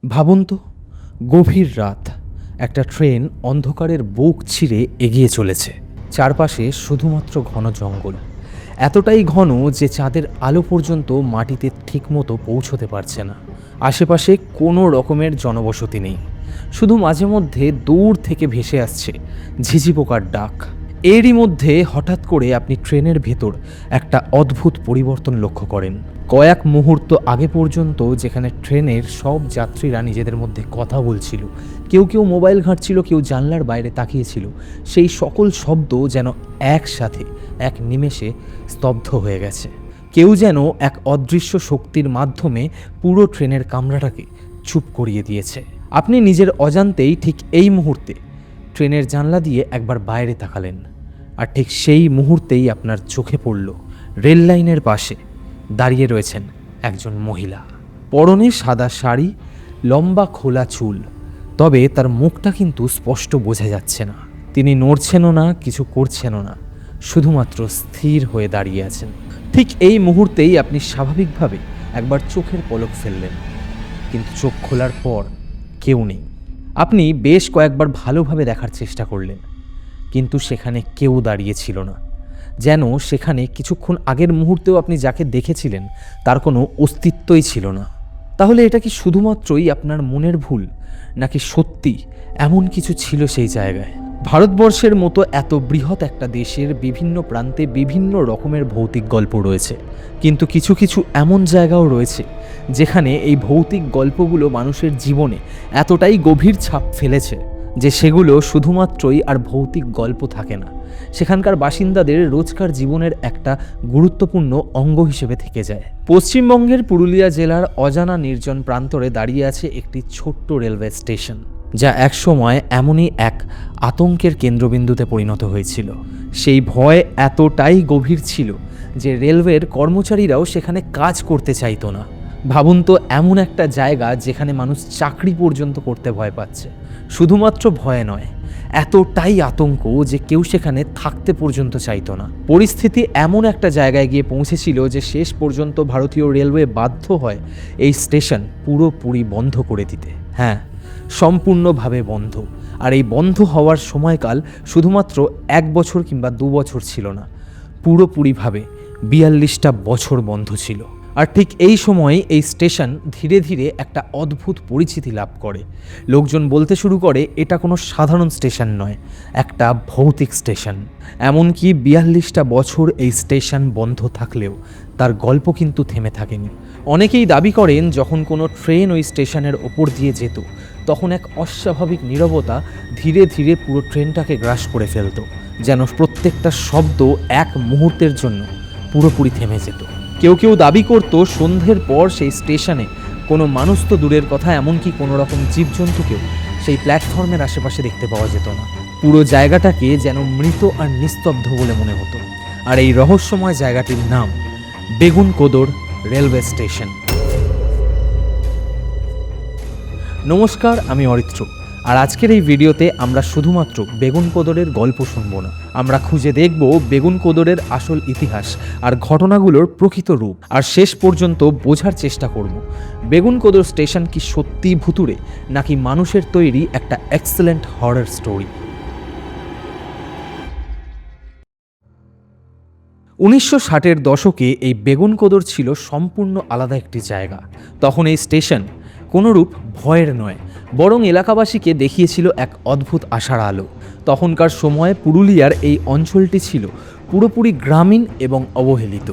ভাবুন তো, গভীর রাত, একটা ট্রেন অন্ধকারের বুক ছিঁড়ে এগিয়ে চলেছে। চারপাশে শুধুমাত্র ঘন জঙ্গল, এতটাই ঘন যে চাঁদের আলো পর্যন্ত মাটিতে ঠিকমতো পৌঁছতে পারছে না। আশেপাশে কোনো রকমের জনবসতি নেই, শুধু মাঝে মধ্যে দূর থেকে ভেসে আসছে ঝিঝি পোকার ডাক। এরই মধ্যে হঠাৎ করে আপনি ট্রেনের ভেতর একটা অদ্ভুত পরিবর্তন লক্ষ্য করেন। কয়েক মুহূর্ত আগে পর্যন্ত যেখানে ট্রেনের সব যাত্রীরা নিজেদের মধ্যে কথা বলছিল, কেউ কেউ মোবাইল ঘাঁটছিল, কেউ জানলার বাইরে তাকিয়েছিল, সেই সকল শব্দ যেন একসাথে এক নিমেষে স্তব্ধ হয়ে গেছে। কেউ যেন এক অদৃশ্য শক্তির মাধ্যমে পুরো ট্রেনের কামরাটাকে চুপ করিয়ে দিয়েছে। আপনি নিজের অজান্তেই ঠিক এই মুহূর্তে ট্রেনের জানলা দিয়ে একবার বাইরে তাকালেন, আর ঠিক সেই মুহূর্তেই আপনার চোখে পড়ল রেল লাইনের পাশে দাঁড়িয়ে রয়েছেন একজন মহিলা। পরনে সাদা শাড়ি, লম্বা খোলা চুল, তবে তার মুখটা কিন্তু স্পষ্ট বোঝা যাচ্ছে না। তিনি নড়ছেনও না, কিছু করছেনও না, শুধুমাত্র স্থির হয়ে দাঁড়িয়ে আছেন। ঠিক এই মুহূর্তেই আপনি স্বাভাবিকভাবে একবার চোখের পলক ফেললেন, কিন্তু চোখ খোলার পর কেউ নেই। আপনি বেশ কয়েকবার ভালোভাবে দেখার চেষ্টা করলেন, কিন্তু সেখানে কেউ দাঁড়িয়ে ছিল না। যেন সেখানে কিছুক্ষণ আগের মুহূর্তেও আপনি যাকে দেখেছিলেন তার কোনো অস্তিত্বই ছিল না। তাহলে এটা কি শুধুমাত্রই আপনার মনের ভুল, নাকি সত্যি এমন কিছু ছিল সেই জায়গায়? ভারতবর্ষের মতো এত বৃহৎ একটা দেশের বিভিন্ন প্রান্তে বিভিন্ন রকমের ভৌতিক গল্প রয়েছে, কিন্তু কিছু কিছু এমন জায়গাও রয়েছে যেখানে এই ভৌতিক গল্পগুলো মানুষের জীবনে এতটাই গভীর ছাপ ফেলেছে যে সেগুলো শুধুমাত্রই আর ভৌতিক গল্প থাকে না, সেখানকার বাসিন্দাদের রোজকার জীবনের একটা গুরুত্বপূর্ণ অঙ্গ হিসেবে থেকে যায়। পশ্চিমবঙ্গের পুরুলিয়া জেলার অজানা নির্জন প্রান্তরে দাঁড়িয়ে আছে একটি ছোট্ট রেলওয়ে স্টেশন, যা একসময় এমনই এক আতঙ্কের কেন্দ্রবিন্দুতে পরিণত হয়েছিল। সেই ভয় এতটাই গভীর ছিল যে রেলওয়ের কর্মচারীরাও সেখানে কাজ করতে চাইতো না। ভাবুন তো, এমন একটা জায়গা যেখানে মানুষ চাকরি পর্যন্ত করতে ভয় পাচ্ছে। শুধুমাত্র ভয় নয়, এতটাই আতঙ্ক যে কেউ সেখানে থাকতে পর্যন্ত চাইতো না। পরিস্থিতি এমন একটা জায়গায় গিয়ে পৌঁছেছিল যে শেষ পর্যন্ত ভারতীয় রেলওয়ে বাধ্য হয় এই স্টেশন পুরোপুরি বন্ধ করে দিতে। হ্যাঁ, সম্পূর্ণভাবে বন্ধ। আর এই বন্ধ হওয়ার সময়কাল শুধুমাত্র 1 বছর কিংবা 2 বছর ছিল না, পুরোপুরিভাবে 42টা বছর বন্ধ ছিল। আর ঠিক এই সময়ে এই স্টেশন ধীরে ধীরে একটা অদ্ভুত পরিচিতি লাভ করে। লোকজন বলতে শুরু করে এটা কোনো সাধারণ স্টেশন নয়, একটা ভৌতিক স্টেশন। এমনকি 42টা বছর এই স্টেশন বন্ধ থাকলেও তার গল্প কিন্তু থেমে থাকেনি। অনেকেই দাবি করেন যখন কোনো ট্রেন ওই স্টেশনের ওপর দিয়ে যেত, তখন এক অস্বাভাবিক নীরবতা ধীরে ধীরে পুরো ট্রেনটাকে গ্রাস করে ফেলত, যেন প্রত্যেকটা শব্দ এক মুহূর্তের জন্য পুরোপুরি থেমে যেত। কেউ কেউ দাবি করত সন্ধ্যের পর সেই স্টেশনে কোনো মানুষ তো দূরের কথা, এমনকি কোনো রকম জীবজন্তুকেও সেই প্ল্যাটফর্মের আশেপাশে দেখতে পাওয়া যেত না। পুরো জায়গাটাকে যেন মৃত আর নিস্তব্ধ বলে মনে হতো। আর এই রহস্যময় জায়গাটির নাম বেগুনকোদর রেলওয়ে স্টেশন। নমস্কার, আমি অরিত্র, আর আজকের এই ভিডিওতে আমরা শুধুমাত্র বেগুনকোদরের গল্প শুনব না, আমরা খুঁজে দেখব বেগুনকোদরের আসল ইতিহাস আর ঘটনাগুলোর প্রকৃত রূপ, আর শেষ পর্যন্ত বোঝার চেষ্টা করব বেগুনকোদর স্টেশন কি সত্যিই ভুতুড়ে, নাকি মানুষের তৈরি একটা এক্সেলেন্ট হরর স্টোরি। 1960-এর দশকে এই বেগুনকোদর ছিল সম্পূর্ণ আলাদা একটি জায়গা। তখন এই স্টেশন কোনোরূপ ভয়ের নয়, বরং এলাকাবাসীকে দেখিয়েছিল এক অদ্ভুত আশার আলো। তখনকার সময়ে পুরুলিয়ার এই অঞ্চলটি ছিল পুরোপুরি গ্রামীণ এবং অবহেলিত।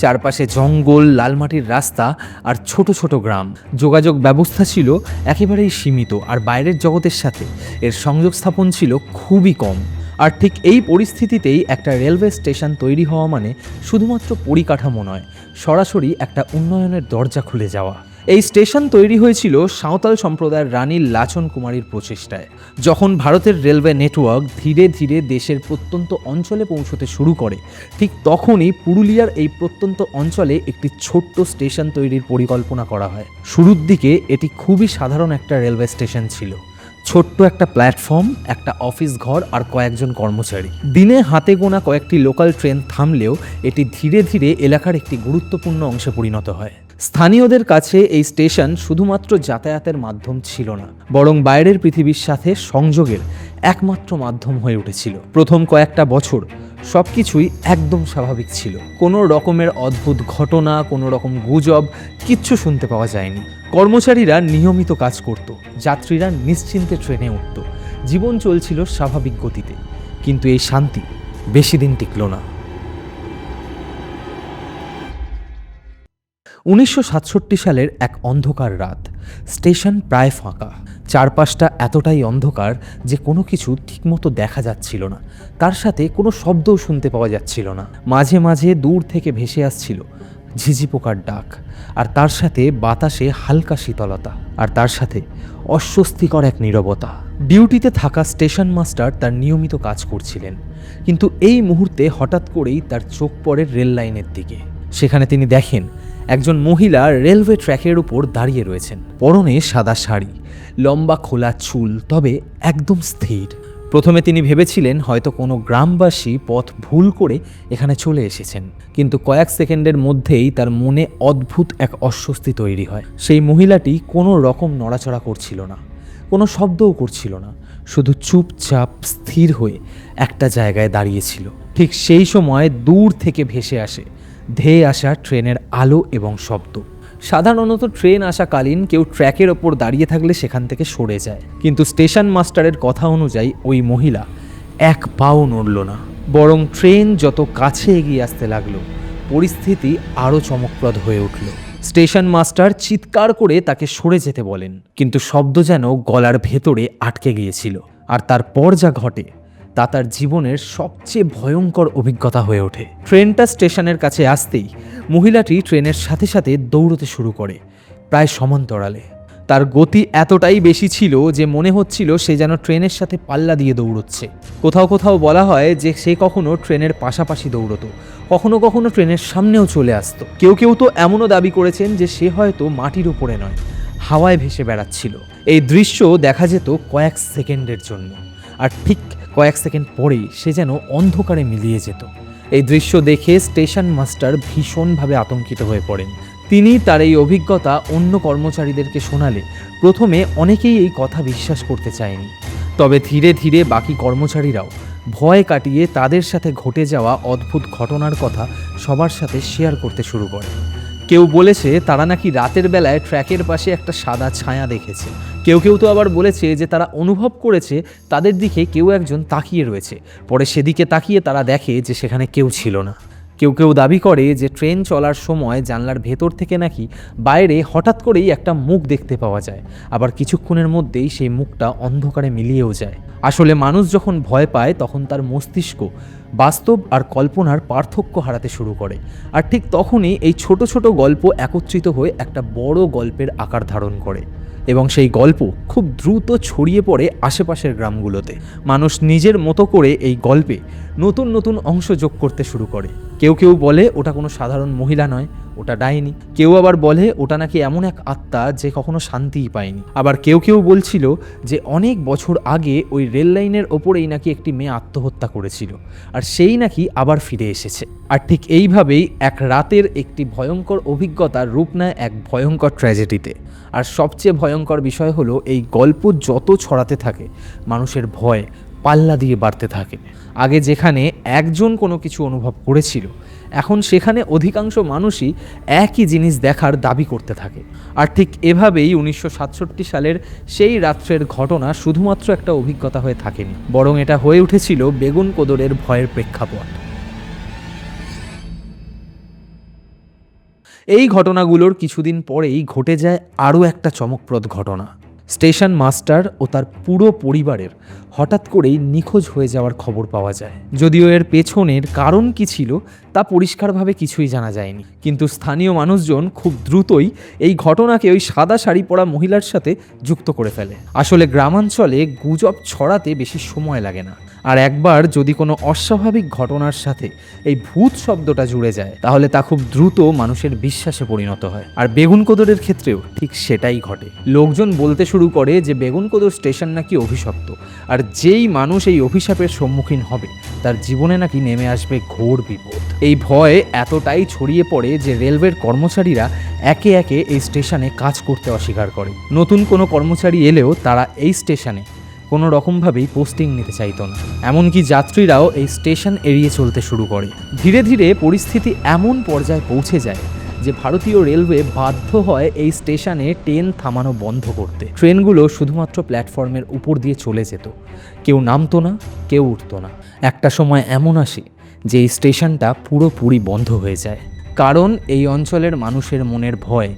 চারপাশে জঙ্গল, লালমাটির রাস্তা আর ছোট ছোট গ্রাম। যোগাযোগ ব্যবস্থা ছিল একেবারেই সীমিত, আর বাইরের জগতের সাথে এর সংযোগ স্থাপন ছিল খুবই কম। আর ঠিক এই পরিস্থিতিতেই একটা রেলওয়ে স্টেশন তৈরি হওয়া মানে শুধুমাত্র পরিকাঠামো নয়, সরাসরি একটা উন্নয়নের দরজা খুলে যাওয়া। এই স্টেশন তৈরি হয়েছিল সাঁওতাল সম্প্রদায়ের রানী লাচন কুমারীর প্রচেষ্টায়। যখন ভারতের রেলওয়ে নেটওয়ার্ক ধীরে ধীরে দেশের প্রত্যন্ত অঞ্চলে পৌঁছতে শুরু করে, ঠিক তখনই পুরুলিয়ার এই প্রত্যন্ত অঞ্চলে একটি ছোট্ট স্টেশন তৈরির পরিকল্পনা করা হয়। শুরুর দিকে এটি খুবই সাধারণ একটা রেলওয়ে স্টেশন ছিল। ছোট্ট একটা প্ল্যাটফর্ম, একটা অফিস ঘর আর কয়েকজন কর্মচারী। দিনে হাতে গোনা কয়েকটি লোকাল ট্রেন থামলেও এটি ধীরে ধীরে এলাকার একটি গুরুত্বপূর্ণ অংশে পরিণত হয়। স্থানীয়দের কাছে এই স্টেশন শুধুমাত্র যাতায়াতের মাধ্যম ছিল না, বরং বাইরের পৃথিবীর সাথে সংযোগের একমাত্র মাধ্যম হয়ে উঠেছিল। প্রথম কয়েকটা বছর সবকিছুই একদম স্বাভাবিক ছিল। কোনো রকমের অদ্ভুত ঘটনা, কোনো রকম গুজব কিচ্ছু শুনতে পাওয়া যায়নি। কর্মচারীরা নিয়মিত কাজ করত, যাত্রীরা নিশ্চিন্তে ট্রেনে উঠত, জীবন চলছিল স্বাভাবিক গতিতে। কিন্তু এই শান্তি বেশি দিন টিকল না। 1967 সালের এক অন্ধকার রাত। স্টেশন প্রায় ফাঁকা। চারপাশটা এতটাই অন্ধকার যে কোনো কিছু ঠিকমতো দেখা যাচ্ছিল না, তার সাথে কোনো শব্দও শুনতে পাওয়া যাচ্ছিল না। মাঝে মাঝে দূর থেকে ভেসে আসছিল ঝিঝি পোকার ডাক, আর তার সাথে বাতাসে হালকা শীতলতা, আর তার সাথে অস্বস্তিকর এক নীরবতা। ডিউটিতে থাকা স্টেশন মাস্টার তার নিয়মিত কাজ করছিলেন, কিন্তু এই মুহূর্তে হঠাৎ করেই তার চোখ পড়ে রেল লাইনের দিকে। সেখানে তিনি দেখেন একজন মহিলা রেলওয়ে ট্র্যাকের উপর দাঁড়িয়ে রয়েছেন। পরনে সাদা শাড়ি, লম্বা খোলা চুল, তবে একদম স্থির। প্রথমে তিনি ভেবেছিলেন হয়তো কোনো গ্রামবাসী পথ ভুল করে এখানে চলে এসেছেন, কিন্তু কয়েক সেকেন্ডের মধ্যেই তার মনে অদ্ভুত এক অস্বস্তি তৈরি হয়। সেই মহিলাটি কোনো রকম নড়াচড়া করছিল না, কোনো শব্দও করছিল না, শুধু চুপচাপ স্থির হয়ে একটা জায়গায় দাঁড়িয়েছিল। ঠিক সেই সময় দূর থেকে ভেসে আসে ধেয়ে আসা ট্রেনের আলো এবং শব্দ। সাধারণত ট্রেন আসাকালীন কেউ ট্র্যাকের ওপর দাঁড়িয়ে থাকলে সেখান থেকে সরে যায়, কিন্তু স্টেশন মাস্টারের কথা অনুযায়ী ওই মহিলা এক পাও নড়ল না। বরং ট্রেন যত কাছে এগিয়ে আসতে লাগলো, পরিস্থিতি আরও চমকপ্রদ হয়ে উঠল। স্টেশন মাস্টার চিৎকার করে তাকে সরে যেতে বলেন, কিন্তু শব্দ যেন গলার ভেতরে আটকে গিয়েছিল। আর তারপর যা ঘটে তা তার জীবনের সবচেয়ে ভয়ঙ্কর অভিজ্ঞতা হয়ে ওঠে। ট্রেনটা স্টেশনের কাছে আসতেই মহিলাটি ট্রেনের সাথে সাথে দৌড়তে শুরু করে, প্রায় সমান্তরালে। তার গতি এতটাই বেশি ছিল যে মনে হচ্ছিল সে যেন ট্রেনের সাথে পাল্লা দিয়ে দৌড়চ্ছে। কোথাও কোথাও বলা হয় যে সে কখনো ট্রেনের পাশাপাশি দৌড়তো, কখনো কখনো ট্রেনের সামনেও চলে আসতো। কেউ কেউ তো এমনও দাবি করেছেন যে সে হয়তো মাটির উপরে নয়, হাওয়ায় ভেসে বেড়াচ্ছিল। এই দৃশ্য দেখা যেত কয়েক সেকেন্ডের জন্য, আর ঠিক কয়েক সেকেন্ড পরেই সে যেন অন্ধকারে মিলিয়ে যেত। এই দৃশ্য দেখে স্টেশন মাস্টার ভীষণভাবে আতঙ্কিত হয়ে পড়েন। তিনি তার এই অভিজ্ঞতা অন্য কর্মচারীদেরকে শোনালে প্রথমে অনেকেই এই কথা বিশ্বাস করতে চায়নি, তবে ধীরে ধীরে বাকি কর্মচারীরাও ভয় কাটিয়ে তাদের সাথে ঘটে যাওয়া অদ্ভুত ঘটনার কথা সবার সাথে শেয়ার করতে শুরু করে। কেউ বলেছে তারা নাকি রাতের বেলায় ট্র্যাকের পাশে একটা সাদা ছায়া দেখেছে। কেউ কেউ তো আবার বলেছে যে তারা অনুভব করেছে তাদের দিকে কেউ একজন তাকিয়ে রয়েছে, পরে সেদিকে তাকিয়ে তারা দেখে যে সেখানে কেউ ছিল না। কেউ কেউ দাবি করে যে ট্রেন চলার সময় জানলার ভেতর থেকে নাকি বাইরে হঠাৎ করেই একটা মুখ দেখতে পাওয়া যায়, আবার কিছুক্ষণের মধ্যেই সেই মুখটা অন্ধকারে মিলিয়েও যায়। আসলে মানুষ যখন ভয় পায় তখন তার মস্তিষ্ক বাস্তব আর কল্পনার পার্থক্য হারাতে শুরু করে, আর ঠিক তখনই এই ছোট ছোট গল্প একত্রিত হয়ে একটা বড় গল্পের আকার ধারণ করে, এবং সেই গল্প খুব দ্রুত ছড়িয়ে পড়ে আশেপাশের গ্রামগুলোতে। মানুষ নিজের মতো করে এই গল্পে নতুন নতুন অংশ যোগ করতে শুরু করে। কেউ কেউ বলে ওটা কোনো সাধারণ মহিলা নয়, ওটা ডাইনি। কেউ আবার বলে ওটা নাকি এমন এক আত্মা যে কখনো শান্তিই পায়নি। আবার কেউ কেউ বলছিল যে অনেক বছর আগে ওই রেল লাইনের ওপরেই নাকি একটি মেয়ে আত্মহত্যা করেছিল, আর সেই নাকি আবার ফিরে এসেছে। আর ঠিক এইভাবেই এক রাতের একটি ভয়ঙ্কর অভিজ্ঞতার রূপ নেয় এক ভয়ঙ্কর ট্র্যাজেডিতে। আর সবচেয়ে ভয়ঙ্কর বিষয় হলো এই গল্প যত ছড়াতে থাকে মানুষের ভয় পাল্লা দিয়ে বাড়তে থাকে। আগে যেখানে একজন কোনো কিছু অনুভব করেছিল, এখন সেখানে অধিকাংশ মানুষই একই জিনিস দেখার দাবি করতে থাকে। আর ঠিক এভাবেই 1967 সালের সেই রাত্রের ঘটনা শুধুমাত্র একটা অভিজ্ঞতা হয়ে থাকেনি, বরং এটা হয়ে উঠেছিল বেগুন কোদরের ভয়ের প্রেক্ষাপট। এই ঘটনাগুলোর কিছুদিন পরেই ঘটে যায় আরও একটা চমকপ্রদ ঘটনা। স্টেশন মাস্টার ও তার পুরো পরিবারের হঠাৎ করেই নিখোঁজ হয়ে যাওয়ার খবর পাওয়া যায়। যদিও এর পেছনের কারণ কি ছিল তা পরিষ্কারভাবে কিছুই জানা যায়নি, কিন্তু স্থানীয় মানুষজন খুব দ্রুতই এই ঘটনাকে ওই সাদা শাড়ি পরা মহিলার সাথে যুক্ত করে ফেলে। আসলে গ্রামাঞ্চলে গুজব ছড়াতে বেশি সময় লাগে না, আর একবার যদি কোনো অস্বাভাবিক ঘটনার সাথে এই ভূত শব্দটা জুড়ে যায় তাহলে তা খুব দ্রুত মানুষের বিশ্বাসে পরিণত হয়। আর বেগুনকোদরের ক্ষেত্রেও ঠিক সেটাই ঘটে। লোকজন বলতে শুরু করে যে বেগুনকোদর স্টেশন নাকি অভিশপ্ত, আর যেই মানুষ এই অভিশাপের সম্মুখীন হবে তার জীবনে নাকি নেমে আসবে ঘোর বিপদ। এই ভয় এতটাই ছড়িয়ে পড়ে যে রেলওয়ের কর্মচারীরা একে একে এই স্টেশনে কাজ করতে অস্বীকার করে। নতুন কোনো কর্মচারী এলেও তারা এই স্টেশনে কোনো রকমভাবেই পোস্টিং নিতে চাইতো না। এমনকি যাত্রীরাও এই স্টেশন এড়িয়ে চলতে শুরু করে। ধীরে ধীরে পরিস্থিতি এমন পর্যায়ে পৌঁছে যায় যে ভারতীয় রেলওয়ে বাধ্য হয় এই স্টেশনে ট্রেন থামানো বন্ধ করতে। ট্রেনগুলো শুধুমাত্র প্ল্যাটফর্মের উপর দিয়ে চলে যেত, কেউ নামতো না, কেউ উঠতো না। একটা সময় এমন আসে যে এই স্টেশনটা পুরোপুরি বন্ধ হয়ে যায়, কারণ এই অঞ্চলের মানুষের মনের ভয়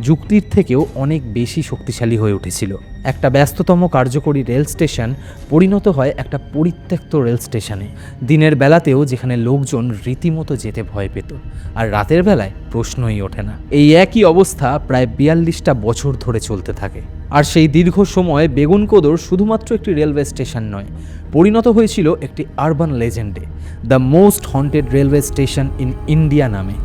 যুক্তির থেকেও অনেক বেশি শক্তিশালী হয়ে উঠেছিল। একটা ব্যস্ততম কার্যকরী রেল স্টেশন পরিণত হয় একটা পরিত্যক্ত রেল স্টেশনে। দিনের বেলাতেও যেখানে লোকজন রীতিমতো যেতে ভয় পেত, আর রাতের বেলায় প্রশ্নই ওঠে না। এই একই অবস্থা প্রায় 42টা বছর ধরে চলতে থাকে। আর সেই দীর্ঘ সময় বেগুনকোদর শুধুমাত্র একটি রেলওয়ে স্টেশন নয়, পরিণত হয়েছিল একটি আরবান লেজেন্ডে, the most haunted railway station in India নামে।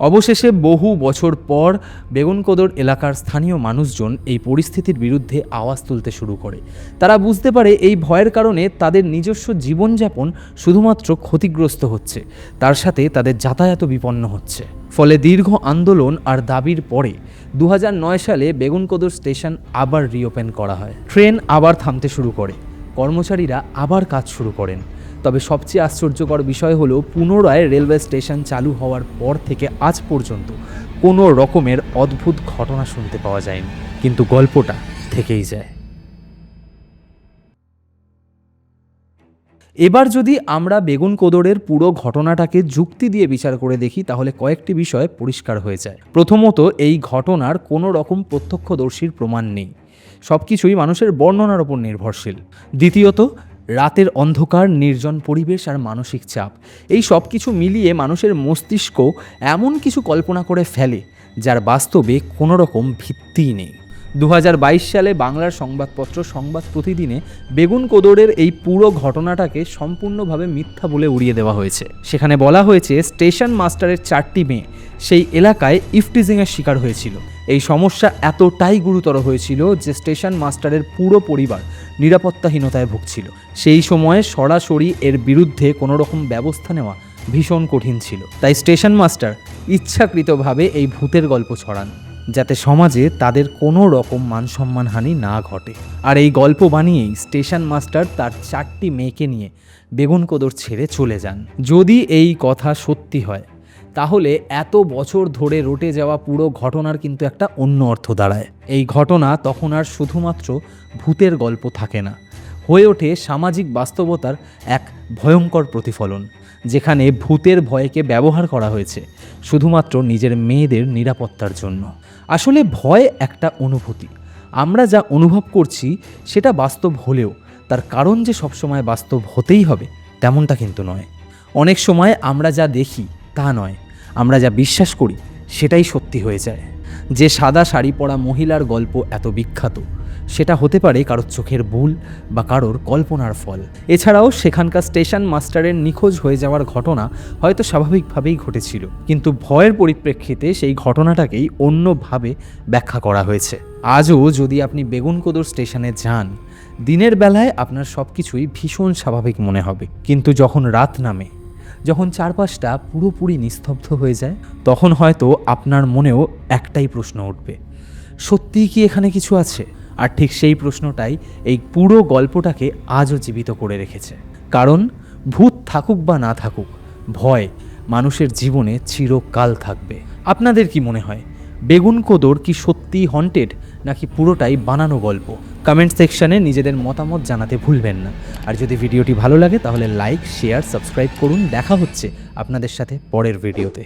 অবশেষে বহু বছর পর বেগুনকোদর এলাকার স্থানীয় মানুষজন এই পরিস্থিতির বিরুদ্ধে আওয়াজ তুলতে শুরু করে। তারা বুঝতে পারে এই ভয়ের কারণে তাদের নিজস্ব জীবনযাপন শুধুমাত্র ক্ষতিগ্রস্ত হচ্ছে, তার সাথে তাদের যাতায়াতও বিপন্ন হচ্ছে। ফলে দীর্ঘ আন্দোলন আর দাবির পরে 2009 সালে বেগুনকোদর স্টেশন আবার রিওপেন করা হয়। ট্রেন আবার থামতে শুরু করে, কর্মচারীরা আবার কাজ শুরু করেন। তবে সবচেয়ে আশ্চর্যকর বিষয় হলো পুনরায় রেলওয়ে স্টেশন চালু হওয়ার পর থেকে আজ পর্যন্ত কোনো রকমের অদ্ভুত ঘটনা শুনতে পাওয়া যায়নি, কিন্তু গল্পটা থেকেই যায়। এবার যদি আমরা বেগুনকোদরের পুরো ঘটনাটাকে যুক্তি দিয়ে বিচার করে দেখি তাহলে কয়েকটি বিষয় পরিষ্কার হয়ে যায়। প্রথমত, এই ঘটনার কোনো রকম প্রত্যক্ষদর্শীর প্রমাণ নেই, সব কিছুই মানুষের বর্ণনার ওপর নির্ভরশীল। দ্বিতীয়ত, রাতের অন্ধকার, নির্জন পরিবেশ আর মানসিক চাপ, এই সব কিছু মিলিয়ে মানুষের মস্তিষ্ক এমন কিছু কল্পনা করে ফেলে যার বাস্তবে কোনো রকম ভিত্তিই নেই। 2022 সালে বাংলার সংবাদপত্র সংবাদ প্রতিদিনে বেগুনকোদরের এই পুরো ঘটনাটাকে সম্পূর্ণভাবে মিথ্যা বলে উড়িয়ে দেওয়া হয়েছে। সেখানে বলা হয়েছে স্টেশন মাস্টারের 4টি মেয়ে সেই এলাকায় ইফটিজিংয়ের শিকার হয়েছিল। এই সমস্যা এতটাই গুরুতর হয়েছিল যে স্টেশন মাস্টারের পুরো পরিবার নিরাপত্তাহীনতায় ভুগছিল। সেই সময়ে সরাসরি এর বিরুদ্ধে কোনো রকম ব্যবস্থা নেওয়া ভীষণ কঠিন ছিল। তাই স্টেশন মাস্টার ইচ্ছাকৃতভাবে এই ভূতের গল্প ছড়ান যাতে সমাজে তাদের কোনো রকম মানসম্মানহানি না ঘটে। আর এই গল্প বানিয়েই স্টেশন মাস্টার তার 4টি মেয়েকে নিয়ে বেগুনকোদর ছেড়ে চলে যান। যদি এই কথা সত্যি হয় তাহলে এত বছর ধরে রটে যাওয়া পুরো ঘটনার কিন্তু একটা অন্য অর্থ দাঁড়ায়। এই ঘটনা তখন আর শুধুমাত্র ভূতের গল্প থাকে না, হয়ে ওঠে সামাজিক বাস্তবতার এক ভয়ঙ্কর প্রতিফলন, যেখানে ভূতের ভয়কে ব্যবহার করা হয়েছে শুধুমাত্র নিজের মেয়েদের নিরাপত্তার জন্য। আসলে ভয় একটা অনুভূতি, আমরা যা অনুভব করছি সেটা বাস্তব হলেও তার কারণ যে সবসময় বাস্তব হতেই হবে তেমনটা কিন্তু নয়। অনেক সময় আমরা যা দেখি তা নয়, আমরা যা বিশ্বাস করি সেটাই সত্যি হয়ে যায়। যে সাদা শাড়ি পরা মহিলার গল্প এত বিখ্যাত, সেটা হতে পারে কারোর চোখের ভুল বা কারোর কল্পনার ফল। এছাড়াও সেখানকার স্টেশন মাস্টারের নিখোঁজ হয়ে যাওয়ার ঘটনা হয়তো স্বাভাবিকভাবেই ঘটেছিল, কিন্তু ভয়ের পরিপ্রেক্ষিতে সেই ঘটনাটাকেই অন্যভাবে ব্যাখ্যা করা হয়েছে। আজও যদি আপনি বেগুনকোদর স্টেশনে যান, দিনের বেলায় আপনার সব কিছুই ভীষণ স্বাভাবিক মনে হবে, কিন্তু যখন রাত নামে, যখন চারপাশটা পুরোপুরি নিস্তব্ধ হয়ে যায়, তখন হয়তো আপনার মনেও একটাই প্রশ্ন উঠবে, সত্যিই কি এখানে কিছু আছে? আর ঠিক সেই প্রশ্নটাই এই পুরো গল্পটাকে আজও জীবিত করে রেখেছে। কারণ ভূত থাকুক বা না থাকুক, ভয় মানুষের জীবনে চিরকাল থাকবে। আপনাদের কি মনে হয়, বেগুনকোদর কি সত্যিই হন্টেড নাকি পুরোটাই বানানো গল্প? কমেন্ট সেকশনে নিজেদের মতামত জানাতে ভুলবেন না। আর যদি ভিডিওটি ভালো লাগে তাহলে লাইক, শেয়ার, সাবস্ক্রাইব করুন। দেখা হচ্ছে আপনাদের সাথে পরের ভিডিওতে।